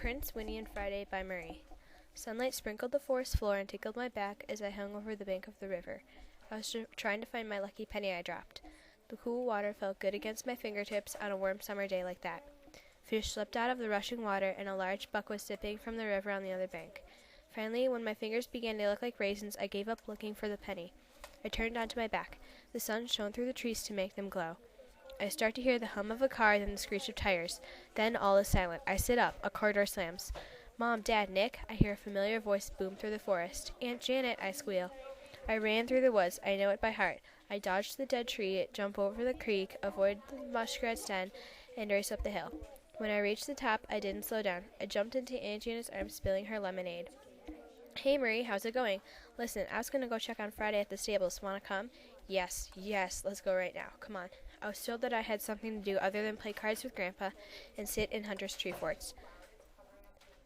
Prince, Winnie, and Friday by Marie. Sunlight sprinkled the forest floor and tickled my back as I hung over the bank of the river. I was trying to find my lucky penny I dropped. The cool water felt good against my fingertips on a warm summer day like that. Fish slipped out of the rushing water, and a large buck was sipping from the river on the other bank. Finally, when my fingers began to look like raisins, I gave up looking for the penny. I turned onto my back. The sun shone through the trees to make them glow. I start to hear the hum of a car, then the screech of tires. Then all is silent. I sit up. A car door slams. "Mom, Dad, Nick," I hear a familiar voice boom through the forest. "Aunt Janet," I squeal. I ran through the woods. I know it by heart. I dodge the dead tree, jump over the creek, avoid the muskrat's den, and race up the hill. When I reached the top, I didn't slow down. I jumped into Aunt Janet's arms, spilling her lemonade. "Hey, Marie, how's it going? Listen, I was going to go check on Friday at the stables. Want to come?" Yes, let's go right now. Come on." I was told that I had something to do other than play cards with Grandpa and sit in Hunter's tree forts.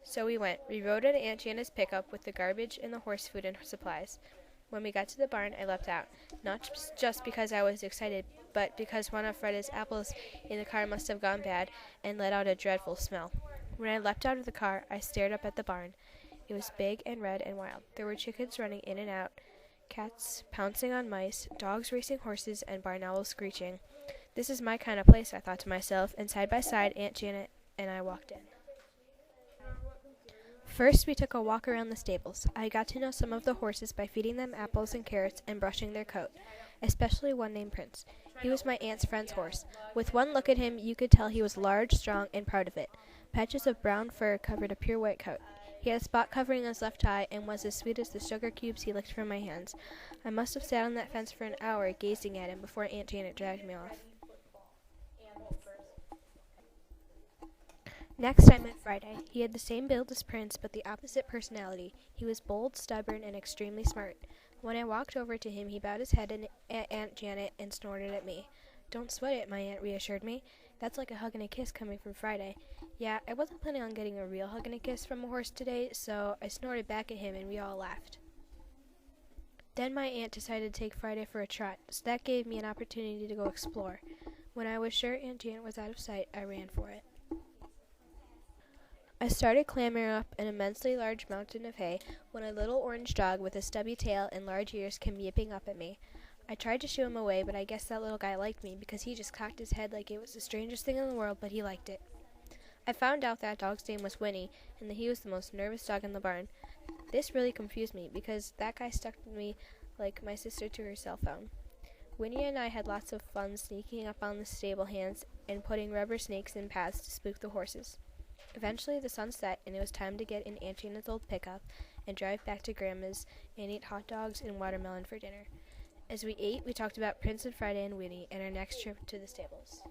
So we went. We rode at Aunt Janet's pickup with the garbage and the horse food and supplies. When we got to the barn, I leapt out, not just because I was excited, but because one of Friday's apples in the car must have gone bad and let out a dreadful smell. When I leapt out of the car, I stared up at the barn. It was big and red and wild. There were chickens running in and out, cats pouncing on mice, dogs racing horses, and barn owls screeching. This is my kind of place, I thought to myself, and side by side, Aunt Janet and I walked in. First, we took a walk around the stables. I got to know some of the horses by feeding them apples and carrots and brushing their coat, especially one named Prince. He was my aunt's friend's horse. With one look at him, you could tell he was large, strong, and proud of it. Patches of brown fur covered a pure white coat. He had a spot covering his left eye and was as sweet as the sugar cubes he licked from my hands. I must have sat on that fence for an hour gazing at him before Aunt Janet dragged me off. Next, I met Friday. He had the same build as Prince, but the opposite personality. He was bold, stubborn, and extremely smart. When I walked over to him, he bowed his head at Aunt Janet and snorted at me. "Don't sweat it," my aunt reassured me. "That's like a hug and a kiss coming from Friday." Yeah, I wasn't planning on getting a real hug and a kiss from a horse today, so I snorted back at him and we all laughed. Then my aunt decided to take Friday for a trot, so that gave me an opportunity to go explore. When I was sure Aunt Janet was out of sight, I ran for it. I started clambering up an immensely large mountain of hay when a little orange dog with a stubby tail and large ears came yipping up at me. I tried to shoo him away, but I guess that little guy liked me because he just cocked his head like it was the strangest thing in the world, but he liked it. I found out that dog's name was Winnie, and that he was the most nervous dog in the barn. This really confused me because that guy stuck to me like my sister to her cell phone. Winnie and I had lots of fun sneaking up on the stable hands and putting rubber snakes in paths to spook the horses. Eventually the sun set, and it was time to get in Aunt Janet's old pickup and drive back to Grandma's and eat hot dogs and watermelon for dinner. As we ate, we talked about Prince and Friday and Winnie and our next trip to the stables.